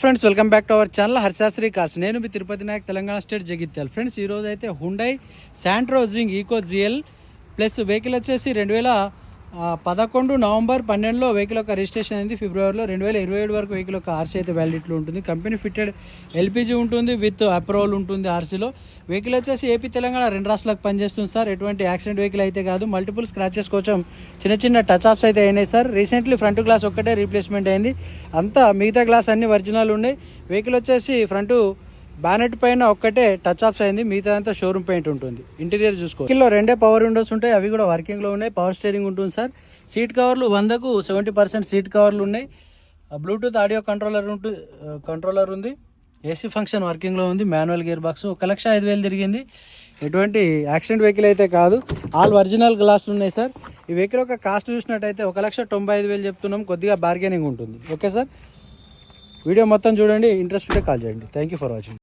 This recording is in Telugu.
Friends welcome back to our channel Harshasri cars. నేను మీ తిరుపతి నాయక్, తెలంగాణ స్టేట్, జగిత్యాల. ఫ్రెండ్స్ ఈరోజు అయితే Hyundai Santro Xing eco GL plus vehicle వచ్చేసి 2011 నవంబర్ 12లో వెహికల్ యొక్క రిజిస్ట్రేషన్ అయింది. ఫిబ్రవరిలో 2027 వరకు వెహికల్ యొక్క ఆర్సీ అయితే వ్యాలిడిటీలో ఉంటుంది. కంపెనీ ఫిట్టెడ్ ఎల్పిజి ఉంటుంది, విత్ అప్రూవల్ ఉంటుంది ఆర్సీలో. వెహికల్ వచ్చేసి ఏపీ తెలంగాణ రెండు రాష్ట్రాలకు పనిచేస్తుంది సార్. ఎటువంటి యాక్సిడెంట్ వెహికల్ అయితే కాదు. మల్టిపుల్ స్క్రాచెస్ కోసం చిన్న చిన్న టచ్ అప్స్ అయితే అయినాయి సార్. రీసెంట్లీ ఫ్రంట్ గ్లాస్ ఒక్కటే రీప్లేస్మెంట్ అయింది, అంతా మిగతా గ్లాస్ అన్ని ఒరిజినల్ ఉన్నాయి. వెహికల్ వచ్చేసి ఫ్రంట్ బ్యానెట్ పైన ఒక్కటే టచ్ అప్స్ అయింది, మిగతా అంతా షోరూమ్ పెయింట్ ఉంటుంది. ఇంటీరియర్ చూసుకో, వెహికల్లో రెండే పవర్ విండోస్ ఉంటాయి, అవి కూడా వర్కింగ్లో ఉన్నాయి. పవర్ స్టీరింగ్ ఉంటుంది సార్. సీట్ కవర్లు 100కు 70% సీట్ కవర్లు ఉన్నాయి. బ్లూటూత్ ఆడియో కంట్రోలర్ ఉంది. ఏసీ ఫంక్షన్ వర్కింగ్లో ఉంది. Manual gear box. 1,05,000 తిరిగింది. ఎటువంటి యాక్సిడెంట్ వెహికల్ అయితే కాదు. ఆల్ ఒరిజినల్ గ్లాసులు ఉన్నాయి సార్. ఈ వెహికల్ యొక్క కాస్ట్ చూసినట్టయితే 1,95,000 చెప్తున్నాం. కొద్దిగా బార్గెనింగ్ ఉంటుంది. ఓకే సార్, వీడియో మొత్తం చూడండి. ఇంట్రెస్ట్ ఉంటే కాల్ చేయండి. Thank you for watching.